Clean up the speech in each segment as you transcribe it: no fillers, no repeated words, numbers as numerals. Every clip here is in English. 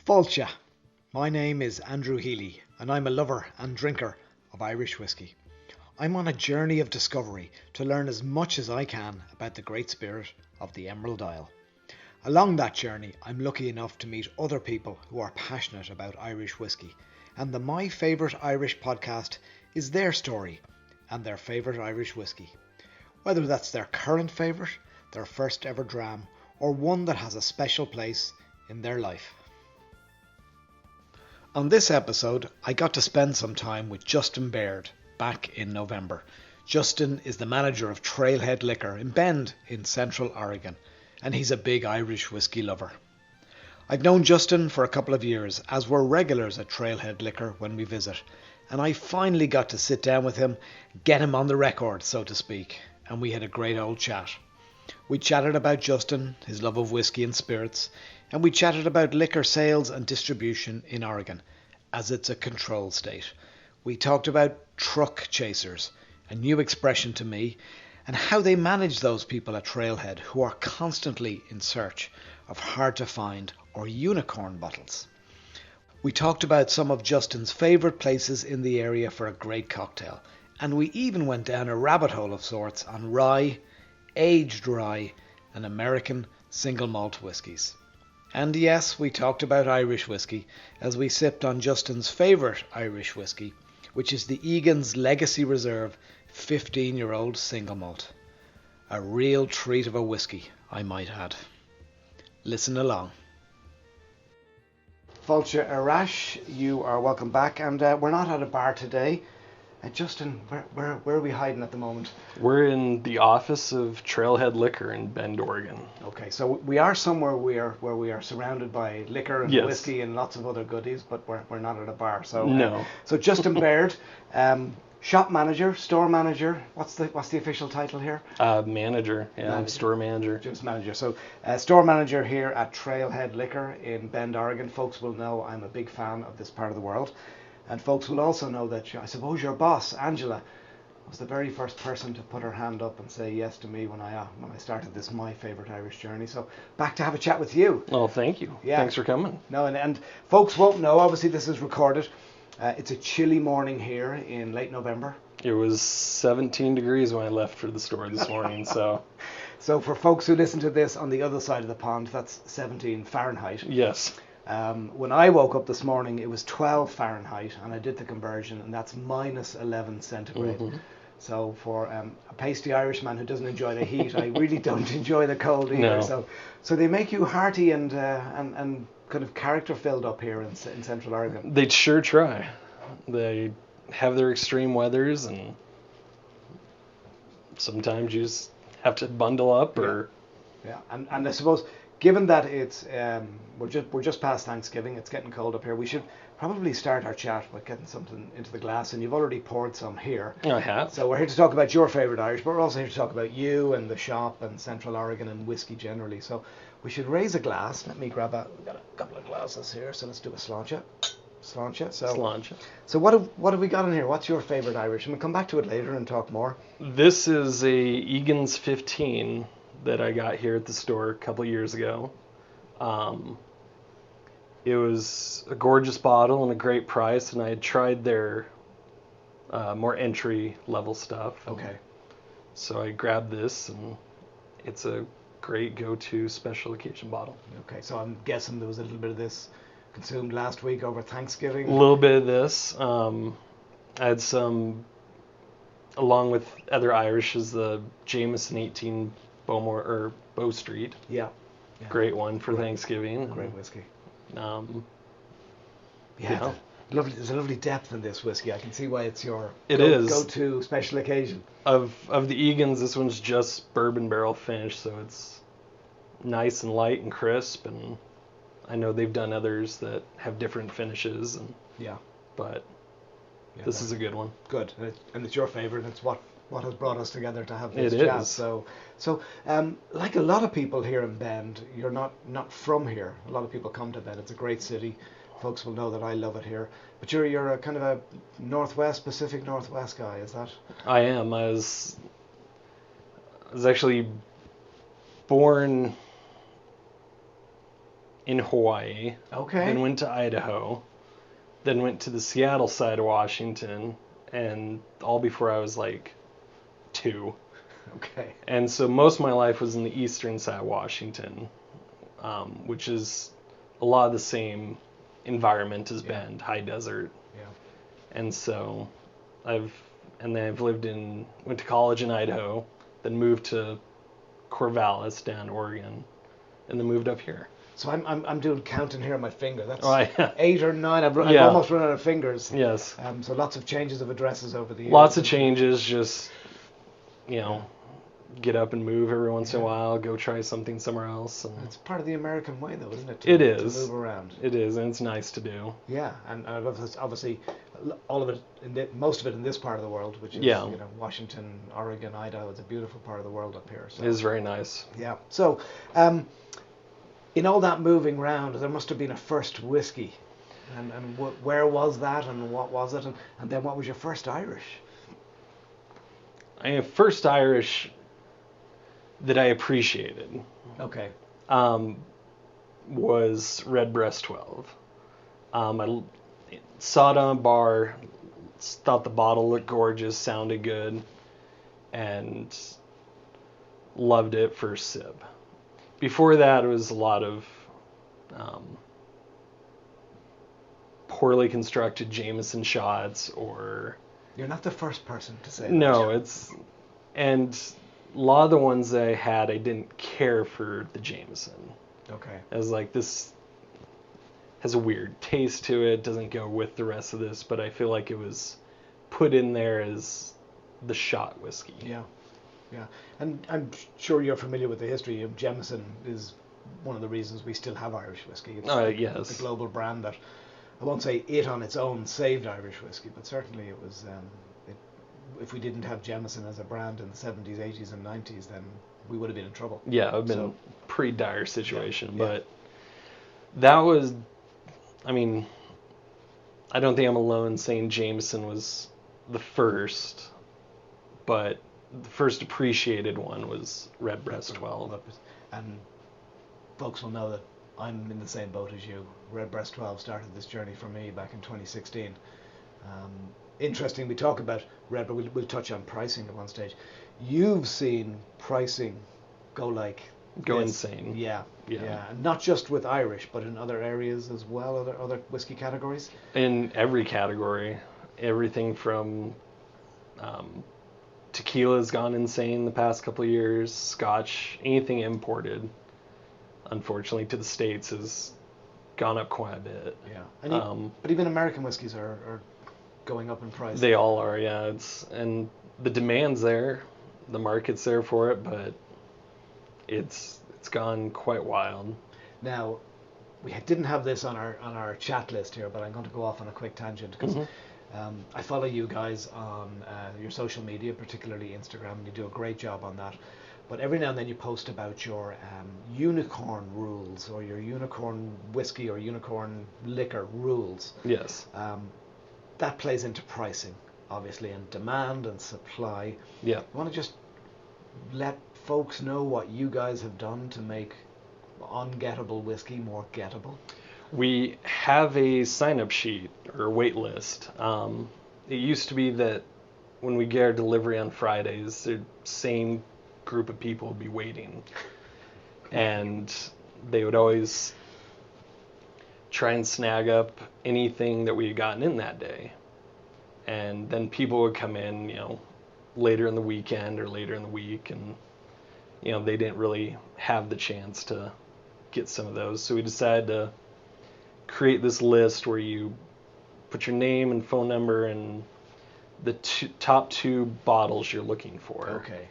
Fáilte. My name is Andrew Healy and I'm a lover and drinker of Irish whiskey. I'm on a journey of discovery to learn as much as I can about the great spirit of the Emerald Isle. Along that journey, I'm lucky enough to meet other people who are passionate about Irish whiskey, and the My Favourite Irish podcast is their story and their favourite Irish whiskey. Whether that's their current favourite, their first ever dram, or one that has a special place in their life. On this episode, I got to spend some time with Justin Baird back in November. Justin is the manager of Trailhead Liquor in Bend in Central Oregon, and he's a big Irish whiskey lover. I've known Justin for a couple of years, as we're regulars at Trailhead Liquor when we visit, and I finally got to sit down with him, get him on the record, so to speak, and we had a great old chat. We chatted about Justin, his love of whiskey and spirits, and we chatted about liquor sales and distribution in Oregon, as it's a control state. We talked about truck chasers, a new expression to me, and how they manage those people at Trailhead who are constantly in search of hard to find or unicorn bottles. We talked about some of Justin's favourite places in the area for a great cocktail, and we even went down a rabbit hole of sorts on rye, aged rye, and American Single Malt whiskies. And yes, we talked about Irish whiskey as we sipped on Justin's favourite Irish whiskey, which is the Egan's Legacy Reserve 15-year-old single malt. A real treat of a whiskey, I might add. Listen along. Fáilte Arash, you are welcome back, and we're not at a bar today. Justin, where are we hiding at the moment? We're in the office of Trailhead Liquor in Bend, Oregon. Okay, so we are somewhere where we are surrounded by liquor and whiskey and lots of other goodies, but we're not at a bar. So no. So Justin Baird, shop manager, store manager. What's the official title here? Manager. I'm store manager. Just manager. So store manager here at Trailhead Liquor in Bend, Oregon. Folks will know I'm a big fan of this part of the world. And folks will also know that, I suppose, your boss, Angela, was the very first person to put her hand up and say yes to me when I started this My Favourite Irish journey. So back to have a chat with you. Oh, thank you. Yeah. Thanks for coming. No, and folks won't know, obviously this is recorded. It's a chilly morning here in late November. It was 17 degrees when I left for the store this morning. So for folks who listen to this on the other side of the pond, that's 17 Fahrenheit. Yes. When I woke up this morning, it was 12 Fahrenheit, and I did the conversion, and that's minus 11 centigrade. Mm-hmm. So for a pasty Irishman who doesn't enjoy the heat, I really don't enjoy the cold either. No. So they make you hearty and kind of character filled up here in Central Oregon. They'd sure try. They have their extreme weathers, and sometimes you just have to bundle up. Yeah. And I suppose, given that it's we're just past Thanksgiving, it's getting cold up here, we should probably start our chat by getting something into the glass, and you've already poured some here. I have. So we're here to talk about your favourite Irish, but we're also here to talk about you and the shop and Central Oregon and whiskey generally. So we should raise a glass. Let me we've got a couple of glasses here, so let's do a sláinte. So what have we got in here? What's your favourite Irish? And we'll come back to it later and talk more. This is a Egan's 15 that I got here at the store a couple years ago. It was a gorgeous bottle and a great price, and I had tried their more entry level stuff. Okay. So I grabbed this, and it's a great go-to special occasion bottle. Okay, so I'm guessing there was a little bit of this consumed last week over Thanksgiving. A little bit of this. I had some, along with other Irishes, the Jameson 18 Bow Street. Yeah. Great one for Thanksgiving. Great whiskey. Yeah. There's a lovely depth in this whiskey. I can see why it's your go-to special occasion. Of the Egans, this one's just bourbon barrel finish, so it's nice and light and crisp. And I know they've done others that have different finishes. But this is a good one. Good, and it's your favorite. It's what has brought us together to have this chat. So like a lot of people here in Bend, you're not from here. A lot of people come to Bend. It's a great city. Folks will know that I love it here. But you're a kind of a Pacific Northwest guy, is that? I am. I was actually born in Hawaii. Okay. Then went to Idaho. Then went to the Seattle side of Washington, and all before I was like 2. Okay. And so most of my life was in the eastern side of Washington, which is a lot of the same environment as Bend, high desert. Yeah. And so went to college in Idaho, then moved to Corvallis down in Oregon, and then moved up here. So I'm doing counting here on my finger. That's yeah. 8 or 9. I've almost run out of fingers. Yes. So lots of changes of addresses over the years. Lots of changes, just, get up and move every once in a while, go try something somewhere else. And it's part of the American way, though, isn't it? It is. To move around. It is, and it's nice to do. Yeah, and obviously, all of it, most of it in this part of the world, which is Washington, Oregon, Idaho. It's a beautiful part of the world up here. So. It is very nice. Yeah. So, in all that moving around, there must have been a first whiskey, and where was that, and what was it, and then what was your first Irish? First Irish that I appreciated. Okay. Was Redbreast 12. I saw it on a bar, thought the bottle looked gorgeous, sounded good, and loved it first sip. Before that, it was a lot of poorly constructed Jameson shots, or... You're not the first person to say that. No, and a lot of the ones that I had, I didn't care for the Jameson. Okay. I was like, this has a weird taste to it, doesn't go with the rest of this, but I feel like it was put in there as the shot whiskey. Yeah. Yeah, and I'm sure you're familiar with the history of Jameson. Is one of the reasons we still have Irish whiskey. It's yes. the global brand that, I won't say it on its own saved Irish whiskey, but certainly it was. If we didn't have Jameson as a brand in the 70s, 80s, and 90s, then we would have been in trouble. Yeah, it would have been a pretty dire situation. Yeah. But that was, I don't think I'm alone saying Jameson was the first, but the first appreciated one was Redbreast 12. And folks will know that I'm in the same boat as you. Redbreast 12 started this journey for me back in 2016. Interesting, we talk about Redbreast, we'll touch on pricing at one stage. You've seen pricing go insane. Yeah. And not just with Irish, but in other areas as well, other whiskey categories? In every category. Everything from... tequila's gone insane the past couple of years. Scotch, anything imported, unfortunately, to the States has gone up quite a bit. Yeah. But even American whiskeys are going up in price. They all are, yeah. And the demand's there, the market's there for it, but it's gone quite wild. Now, we didn't have this on our chat list here, but I'm going to go off on a quick tangent because I follow you guys on your social media, particularly Instagram, and you do a great job on that. But every now and then you post about your unicorn rules, or your unicorn whiskey or unicorn liquor rules. Yes. That plays into pricing, obviously, and demand and supply. Yeah. You want to just let folks know what you guys have done to make ungettable whiskey more gettable? We have a sign-up sheet or wait list. It used to be that when we get our delivery on Fridays, the same group of people would be waiting. And they would always try and snag up anything that we had gotten in that day. And then people would come in, later in the weekend or later in the week, and, they didn't really have the chance to get some of those. So we decided to create this list where you put your name and phone number and the top 2 bottles you're looking for. Okay.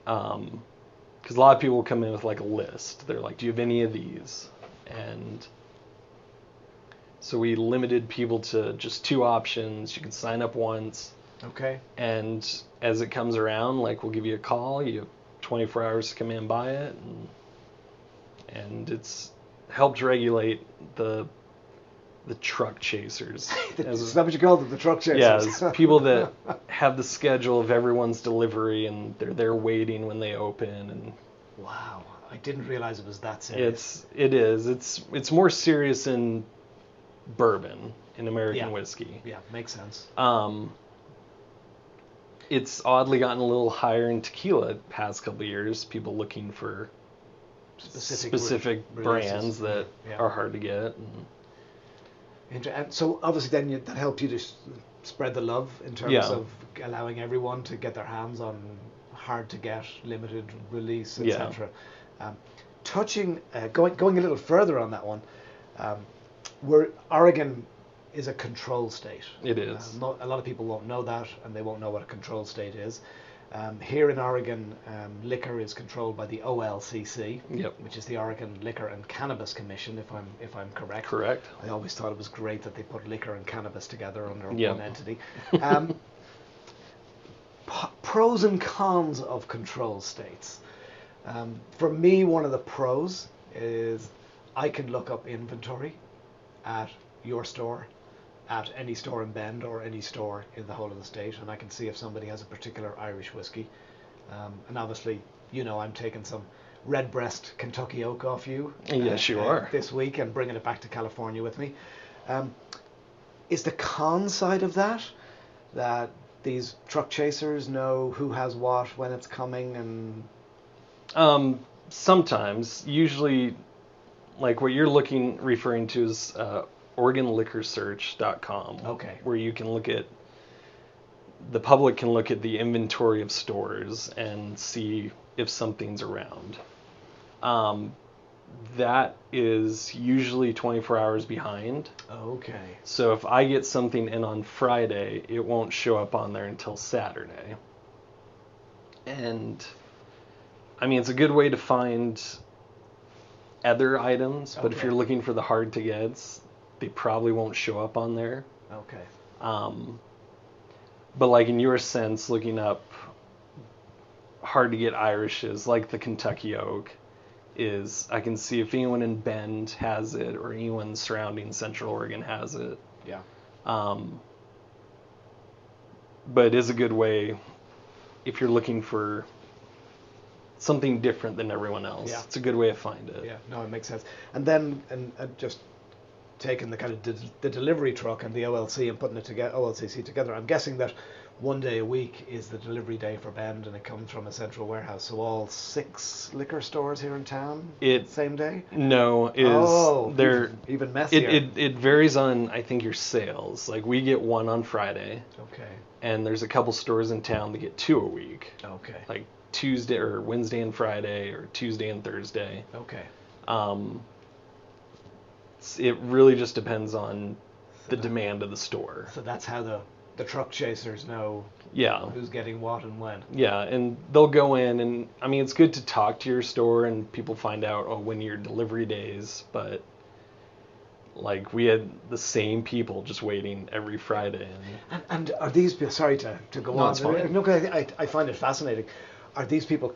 Because a lot of people come in with like a list. They're like, do you have any of these? And so we limited people to just 2 options. You can sign up once. Okay. And as it comes around, like, we'll give you a call. You have 24 hours to come in and buy it. And it's helped regulate the truck chasers. Is that what you call them, the truck chasers? Yeah, it's people that have the schedule of everyone's delivery, and they're there waiting when they open. And wow. I didn't realize it was that serious. It is. It's more serious in bourbon, in American whiskey. Yeah, makes sense. It's oddly gotten a little higher in tequila past couple of years. People looking for specific brands that are hard to get. And so obviously then that helped you to spread the love in terms of allowing everyone to get their hands on hard to get, limited release, etc. Going a little further on that one, where Oregon is a control state. It is. A lot of people won't know that, and they won't know what a control state is. Here in Oregon, liquor is controlled by the OLCC, which is the Oregon Liquor and Cannabis Commission, if I'm correct. Correct. I always thought it was great that they put liquor and cannabis together under one entity. Pros and cons of control states. For me, one of the pros is I can look up inventory at your store, at any store in Bend or any store in the whole of the state, and I can see if somebody has a particular Irish whiskey. And obviously, I'm taking some Redbreast Kentucky Oak off you. Yes, you are. This week and bringing it back to California with me. Is the con side of that these truck chasers know who has what, when it's coming, and sometimes, usually, like what you're referring to is OregonLiquorSearch.com. Okay. Where you can the public can look at the inventory of stores and see if something's around. That is usually 24 hours behind. Okay. So if I get something in on Friday, it won't show up on there until Saturday. And I mean, it's a good way to find other items, but if you're looking for the hard to gets, they probably won't show up on there. Okay. But like in your sense, looking up hard to get Irishes, like the Kentucky Oak, I can see if anyone in Bend has it or anyone surrounding Central Oregon has it. Yeah. But it is a good way if you're looking for something different than everyone else. Yeah. It's a good way to find it. Yeah, no, it makes sense. And then just taking the kind of the delivery truck and the OLC and putting it together, OLCC together, I'm guessing that one day a week is the delivery day for Bend, and it comes from a central warehouse. So all 6 liquor stores here in town, same day? No, they're even messier. It varies on, I think, your sales. Like we get one on Friday. Okay. And there's a couple stores in town that get 2 a week. Okay. Like Tuesday or Wednesday and Friday, or Tuesday and Thursday. Okay. It really just depends on the demand of the store. So that's how the truck chasers know who's getting what and when. Yeah, and they'll go in, and I mean, it's good to talk to your store and people find out when your delivery days, but like we had the same people just waiting every Friday. And are these, sorry to go on. It's fine. No, I find it fascinating. Are these people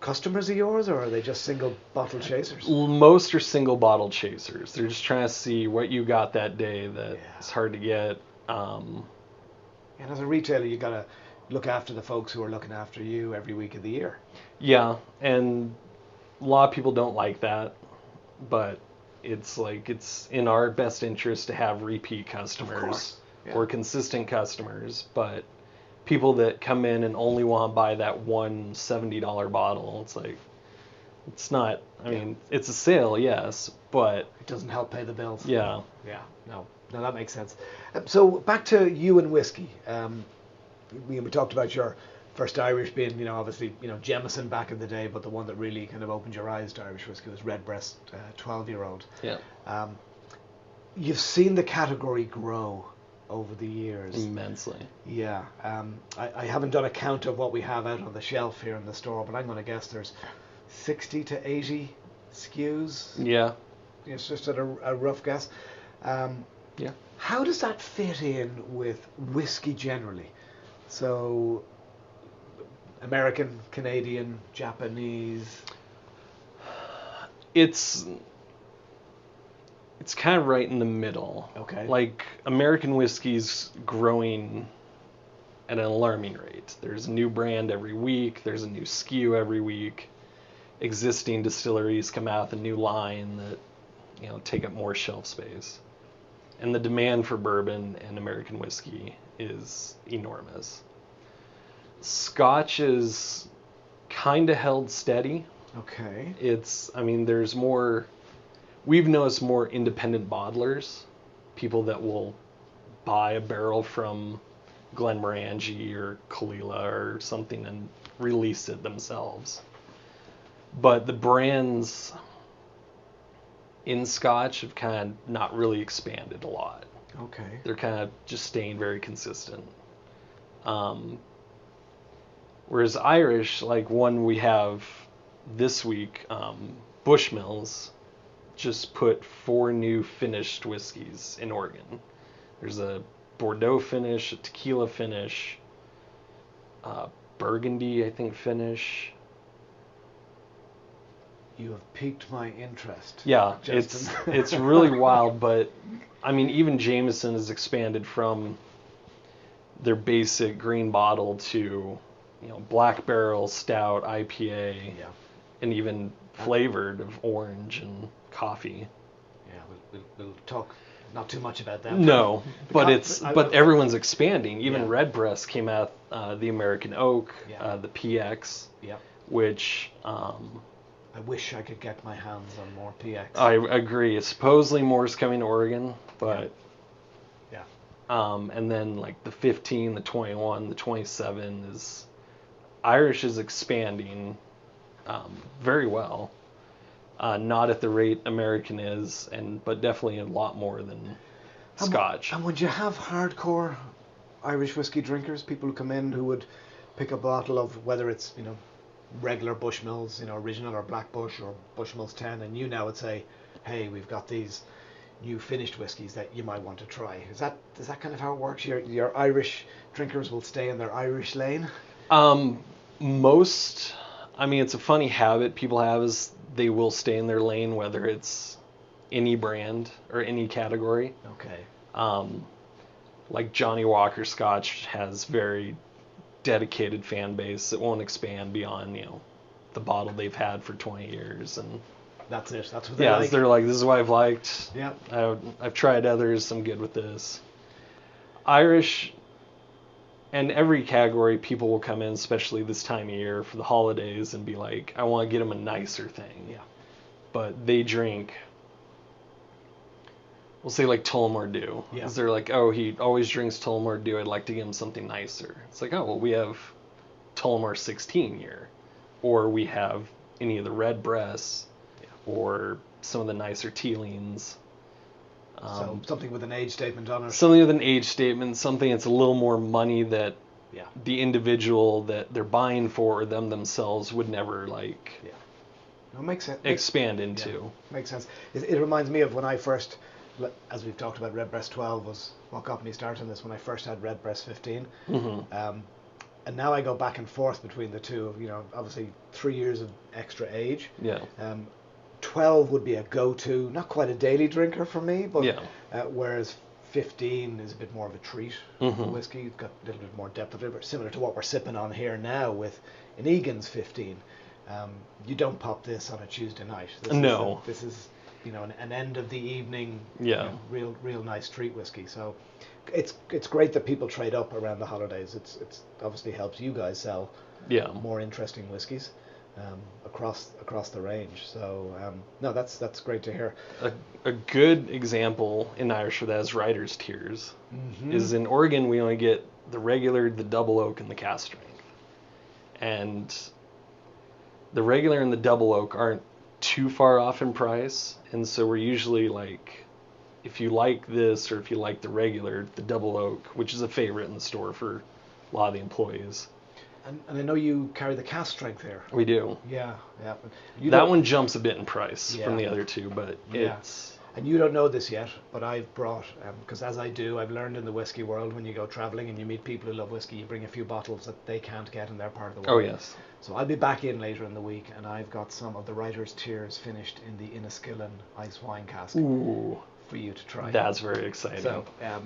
customers of yours, or are they just single bottle chasers? Most are single bottle chasers. They're just trying to see what you got that day that is hard to get. And as a retailer, you got to look after the folks who are looking after you every week of the year. Yeah, and a lot of people don't like that, but it's in our best interest to have repeat customers or consistent customers, but people that come in and only want to buy that one $70 bottle, it's not, I mean, it's a sale, yes, but it doesn't help pay the bills. Yeah. Yeah, no, that makes sense. So back to you and whiskey. We talked about your first Irish being, obviously, Jameson back in the day, but the one that really kind of opened your eyes to Irish whiskey was Redbreast 12-year-old. Yeah. You've seen the category grow over the years. Immensely. Yeah. I haven't done a count of what we have out on the shelf here in the store, but I'm going to guess there's 60 to 80 SKUs. Yeah. It's just a rough guess. Yeah. How does that fit in with whiskey generally? So, American, Canadian, Japanese. It's kind of right in the middle. Okay. Like American whiskey's growing at an alarming rate. There's a new brand every week. There's a new SKU every week. existing distilleries come out with a new line that, take up more shelf space. And the demand for bourbon and American whiskey is enormous. Scotch is kind of held steady. Okay. We've noticed more independent bottlers, people that will buy a barrel from Glenmorangie or Kalila or something and release it themselves. But the brands in Scotch have kind of not really expanded a lot. Okay. They're kind of just staying very consistent. Whereas Irish, like one we have this week, Bushmills just put 4 new finished whiskeys in Oregon. There's a Bordeaux finish, a tequila finish, Burgundy, I think, finish. You have piqued my interest. Yeah, Justin. it's really wild, but I mean, even Jameson has expanded from their basic green bottle to, black barrel, stout, IPA, and even flavored of orange and coffee. Yeah, we'll talk not too much about that. No, but everyone's expanding. Even Redbreast came out, the American Oak, the PX, which. I wish I could get my hands on more PX. I agree. Supposedly more is coming to Oregon, but and then like the 15, the 21, the 27 is Irish is expanding very well. Not at the rate American is, but definitely a lot more than Scotch. And would you have hardcore Irish whiskey drinkers, people who come in who would pick a bottle of whether it's regular Bushmills, original or Black Bush or Bushmills 10, and you now would say, hey, we've got these new finished whiskies that you might want to try. Is that kind of how it works? Your Irish drinkers will stay in their Irish lane? It's a funny habit people have is they will stay in their lane whether it's any brand or any category. Okay. Like Johnny Walker Scotch has very dedicated fan base that won't expand beyond the bottle they've had for 20 years, and that's it. That's what they like. They're like, this is what I've liked. Yeah. I've tried others. I'm good with this. Irish, and every category, people will come in, especially this time of year for the holidays, and be like, I want to get them a nicer thing. Yeah. But they drink. We'll say like Tullamore Dew. Yeah. Because they're like, oh, he always drinks Tullamore Dew. I'd like to give him something nicer. It's like, oh, well, we have Tullamore 16 year. Or we have any of the Redbreasts. Or some of the nicer Teelings. So something with an age statement on it. Something with an age statement. Something that's a little more money that the individual that they're buying for or them themselves would never like No, makes sense. Expand into. Yeah, makes sense. It reminds me of when I first, as we've talked about, Redbreast 12 was what got me started on this, when I first had Redbreast 15. Mm-hmm. And now I go back and forth between the two. Obviously 3 years of extra age. Yeah. 12 would be a go-to, not quite a daily drinker for me, but whereas 15 is a bit more of a treat for whiskey. It's got a little bit more depth of it, similar to what we're sipping on here now with an Egan's 15. You don't pop this on a Tuesday night. This is an end of the evening, real nice treat whiskey. So it's great that people trade up around the holidays. It's obviously helps you guys sell more interesting whiskies across the range. So that's great to hear. A good example in Irish for that is Writer's Tears. Is in Oregon we only get the regular, the double oak, and the cast strength, and the regular and the double oak aren't too far off in price, and so we're usually like, if you like this or if you like the regular, the double oak, which is a favorite in the store for a lot of the employees. And I know you carry the cast strength here. We do. Yeah. That one jumps a bit in price from the other two, but it's... And you don't know this yet, but I've brought, because as I do, I've learned in the whiskey world, when you go traveling and you meet people who love whiskey, you bring a few bottles that they can't get in their part of the world. Oh, yes. So I'll be back in later in the week, and I've got some of the Writer's Tears finished in the Inniskillen ice wine cask. Ooh. For you to try. That's very exciting. So, and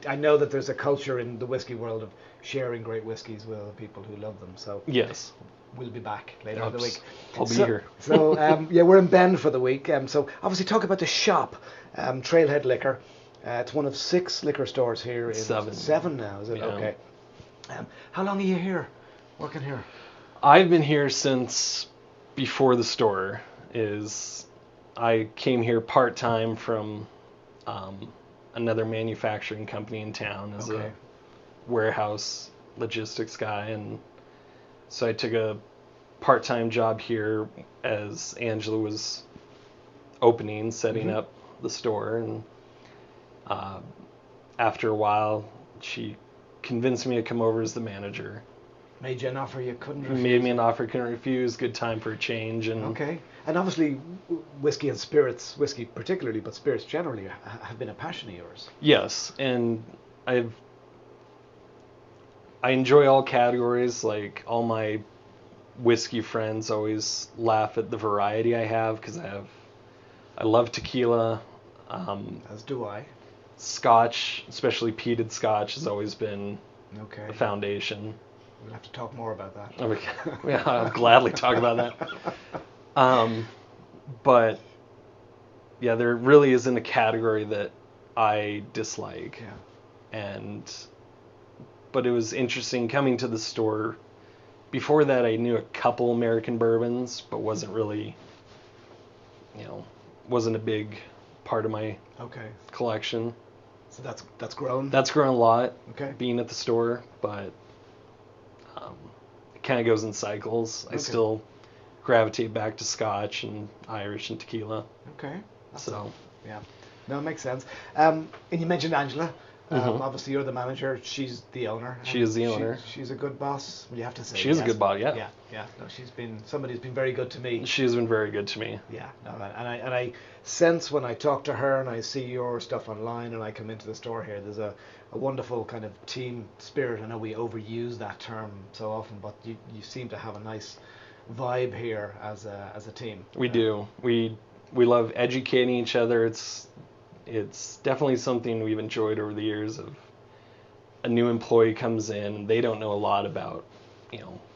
I know that there's a culture in the whiskey world of sharing great whiskies with other people who love them. So yes, we'll be back later in the week. I'll be here. So yeah, we're in Bend for the week. So obviously talk about the shop, Trailhead Liquor. It's one of 6 liquor stores here. Seven now, is it? Yeah. Okay. How long are you here, working here? I've been here since before the store. I came here part-time from another manufacturing company in town as a warehouse logistics guy, and so I took a part-time job here as Angela was setting up the store, and after a while she convinced me to come over as the manager. Made you an offer you couldn't refuse. Made me an offer I couldn't refuse. Good time for a change. And and obviously whiskey and spirits, whiskey particularly, but spirits generally have been a passion of yours. Yes, and I enjoy all categories. Like, all my whiskey friends always laugh at the variety I have, because I love tequila. As do I. Scotch, especially peated Scotch, has always been a foundation. We'll have to talk more about that. Yeah, I'll gladly talk about that. But yeah, there really isn't a category that I dislike. Yeah. But it was interesting coming to the store. Before that, I knew a couple American bourbons, but wasn't really, wasn't a big part of my collection. So that's grown? That's grown a lot, being at the store, but it kind of goes in cycles. I still gravitate back to Scotch and Irish and tequila. Yeah. No, it makes sense. And you mentioned Angela. Obviously, you're the manager. She's the owner. She is the owner. She's a good boss. Well, you have to say. She is a good boss. Yeah. Yeah. No, somebody who's been very good to me. She has been very good to me. Yeah. No, and I sense when I talk to her and I see your stuff online and I come into the store here, there's a wonderful kind of team spirit. I know we overuse that term so often, but you seem to have a nice vibe here as a team. We do. We love educating each other. It's definitely something we've enjoyed over the years. Of a new employee comes in and they don't know a lot about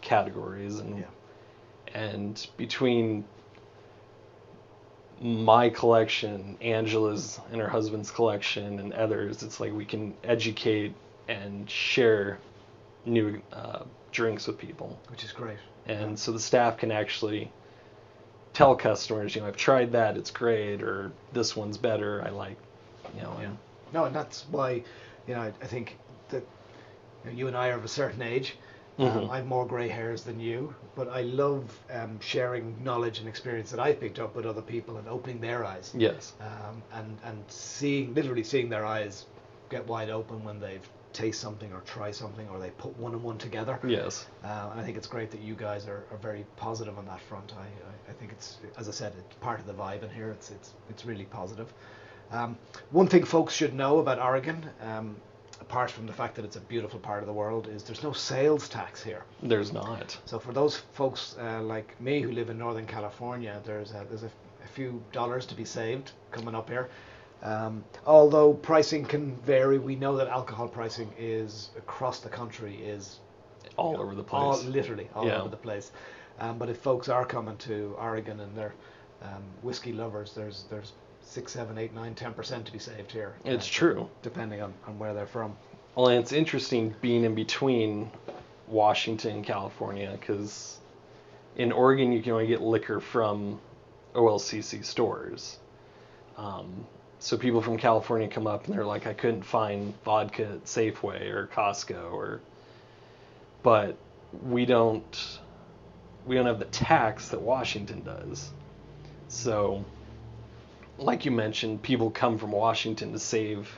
categories, and between my collection, Angela's and her husband's collection, and others, it's like we can educate and share new drinks with people, which is great. And so the staff can actually tell customers, I've tried that, it's great, or this one's better, I like, No, and that's why, I think that you and I are of a certain age. I have more grey hairs than you, but I love sharing knowledge and experience that I've picked up with other people and opening their eyes. Yes. And literally seeing their eyes get wide open when they've taste something or try something, or they put one and one together. Yes. And I think it's great that you guys are very positive on that front. I think it's, as I said, it's part of the vibe in here. It's really positive. One thing folks should know about Oregon, apart from the fact that it's a beautiful part of the world, is there's no sales tax here. There's not. So for those folks like me who live in Northern California, there's a few dollars to be saved coming up here. Although pricing can vary, we know that alcohol pricing is across the country is all over the place. Literally all over the place. But if folks are coming to Oregon and they're whiskey lovers, there's 6, 7, 8, 9, 10% to be saved here. It's true. Depending on where they're from. Well, and it's interesting being in between Washington and California, because in Oregon you can only get liquor from OLCC stores. So people from California come up and they're like, I couldn't find vodka at Safeway or Costco, but we don't have the tax that Washington does. So, like you mentioned, people come from Washington to save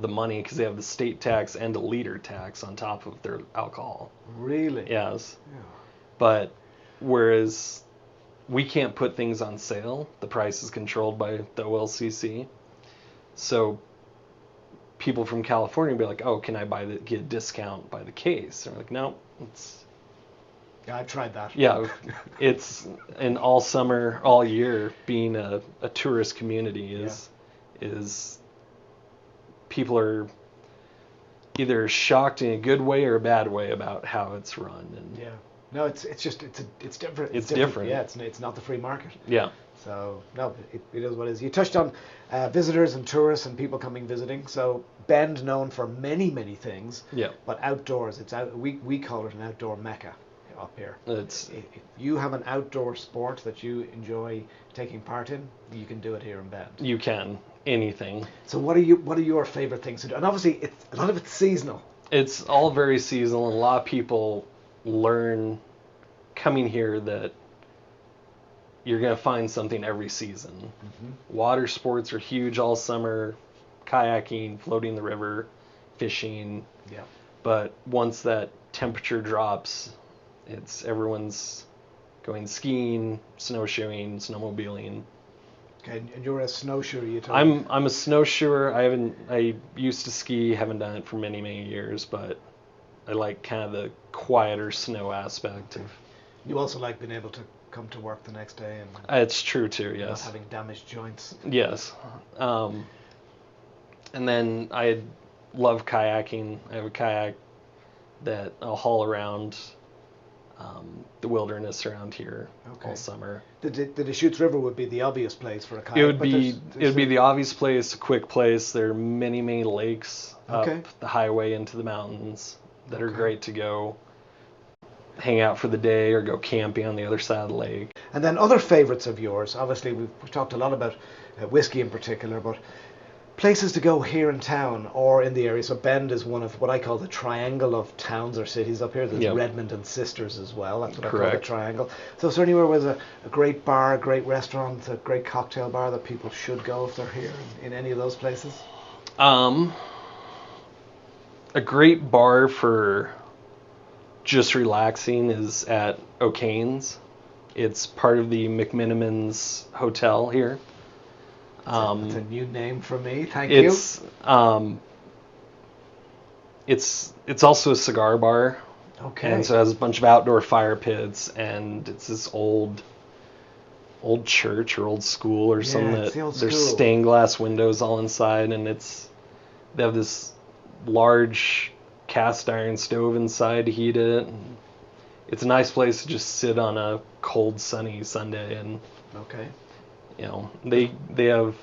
the money because they have the state tax and a liter tax on top of their alcohol. Really? Yes. Yeah. But whereas we can't put things on sale, the price is controlled by the OLCC. So people from California will be like, oh, can I get a discount by the case? And we're like, no, it's... Yeah, I've tried that. Yeah, it's in all summer, all year, being a tourist community is people are either shocked in a good way or a bad way about how it's run. And No, it's different. It's different. Yeah, it's not the free market. Yeah. So no, it is what it is. You touched on visitors and tourists and people coming visiting. So Bend known for many things. Yeah. But outdoors, it's out. We call it an outdoor mecca up here. It's If you have an outdoor sport that you enjoy taking part in, you can do it here in Bend. You can anything. So what are your favorite things to do? And obviously, a lot of it's seasonal. It's all very seasonal, and a lot of people learn coming here that you're going to find something every season. Mm-hmm. Water sports are huge all summer, kayaking, floating the river, fishing. Yeah. But once that temperature drops, everyone's going skiing, snowshoeing, snowmobiling. Okay, and you're a snowshoer, you told me. I'm a snowshoer. I used to ski, haven't done it for many years, but I like kind of the quieter snow aspect of. You also like being able to come to work the next day and it's true too, yes. Not having damaged joints. Yes. And then I love kayaking. I have a kayak that I'll haul around the wilderness around here all summer. The Deschutes River would be the obvious place for a kayak. It would be the obvious place, a quick place. There are many lakes up the highway into the mountains that are great to go hang out for the day or go camping on the other side of the lake. And then other favorites of yours, obviously we've talked a lot about whiskey in particular, but places to go here in town or in the area. So Bend is one of what I call the triangle of towns or cities up here. There's Redmond and Sisters as well. That's what I call the triangle. So is there anywhere where there's a great bar, a great restaurant, a great cocktail bar that people should go if they're here in any of those places? A great bar for just relaxing is at O'Kane's. It's part of the McMenamins Hotel here. That's a new name for me. Thank you. It's also a cigar bar. Okay. And so it has a bunch of outdoor fire pits, and it's this old church or old school or something that there's stained glass windows all inside, and they have this large cast iron stove inside to heat it. And it's a nice place to just sit on a cold sunny Sunday and they have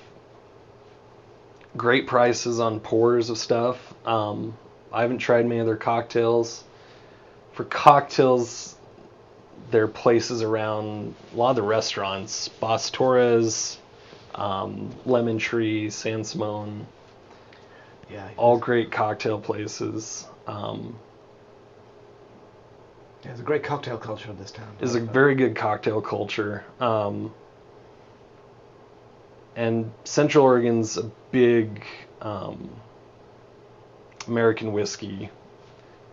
great prices on pours of stuff. I haven't tried many of their cocktails. For cocktails, there are places around a lot of the restaurants, Bas Torres, Lemon Tree, San Simone. Yeah. All great cocktail places. There's a great cocktail culture in this town. There's a very good cocktail culture. And Central Oregon's a big American whiskey.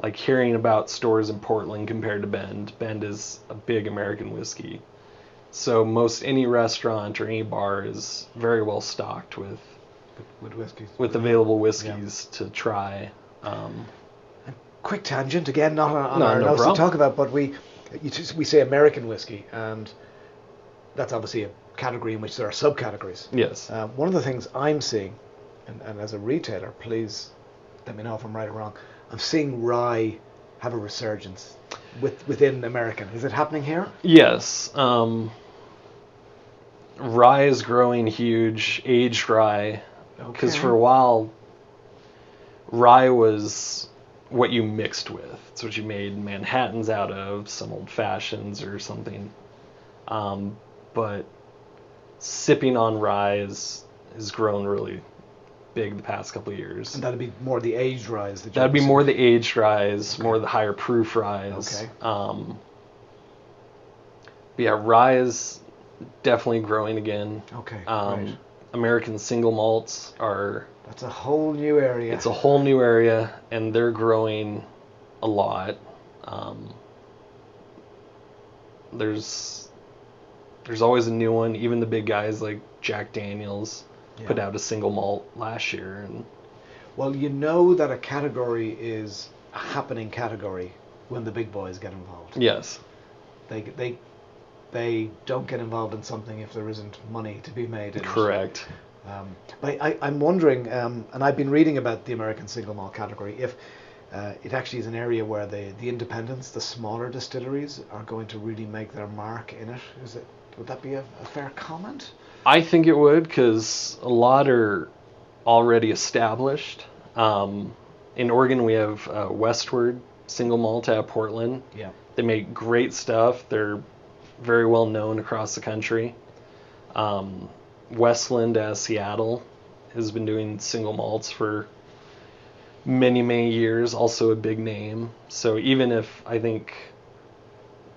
Like hearing about stores in Portland compared to Bend. Bend is a big American whiskey. So most any restaurant or any bar is very well stocked with whiskeys. With available whiskeys to try. Quick tangent again, not on our notes to talk about, but we say American whiskey, and that's obviously a category in which there are subcategories. Yes. One of the things I'm seeing, and as a retailer, please let me know if I'm right or wrong, I'm seeing rye have a resurgence within American. Is it happening here? Yes. Rye is growing huge, aged rye, because for a while, rye was what you mixed with. It's what you made Manhattans out of, some old fashions or something. But sipping on rye has grown really big the past couple of years. And that'd be more the aged rye. That'd be more the aged rye, more the higher proof rye. Okay. But yeah, rye is definitely growing again. Okay. Great. American Single Malts are. That's a whole new area. It's a whole new area, and they're growing a lot. There's always a new one. Even the big guys like Jack Daniels put out a single malt last year. And well, you know that a category is a happening category when the big boys get involved. Yes. They don't get involved in something if there isn't money to be made in it. Correct. But I'm wondering, and I've been reading about the American Single Malt category, if It actually is an area where the independents, the smaller distilleries, are going to really make their mark in it. Would that be a fair comment? I think it would, because a lot are already established. In Oregon, we have Westward Single Malt out of Portland. Yeah. They make great stuff. They're very well known across the country. Westland out of Seattle has been doing single malts for many, many years, also a big name. So even if I think,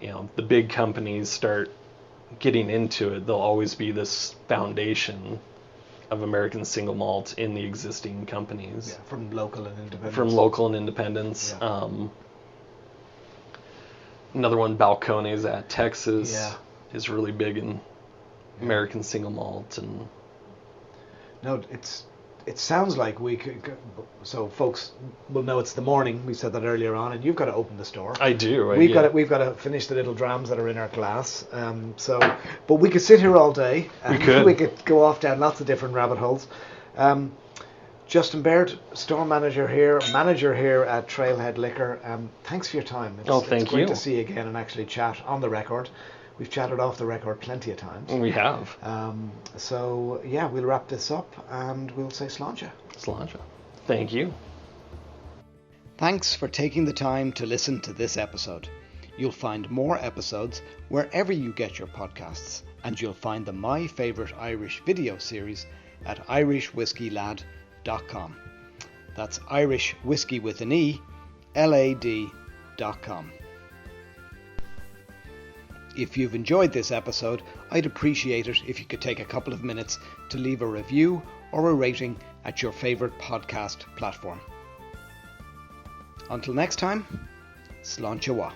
the big companies start getting into it, there'll always be this foundation of American Single Malt in the existing companies. Yeah, from local and independents. Yeah. Another one, Balcones at Texas, is really big in American Single Malt. And no, it sounds like we could. So folks will know it's the morning. We said that earlier on, and you've got to open the store. I do. We've got to finish the little drams that are in our glass. But we could sit here all day. We could go off down lots of different rabbit holes. Justin Baird, store manager here at Trailhead Liquor. Thanks for your time. Thank you. It's great to see you again and actually chat on the record. We've chatted off the record plenty of times. We have. We'll wrap this up and we'll say sláinte. Sláinte. Thank you. Thanks for taking the time to listen to this episode. You'll find more episodes wherever you get your podcasts, and you'll find the My Favourite Irish video series at irishwhiskeylad.com. That's Irish Whiskey with an E, LAD.com. If you've enjoyed this episode, I'd appreciate it if you could take a couple of minutes to leave a review or a rating at your favourite podcast platform. Until next time, sláinte mhath.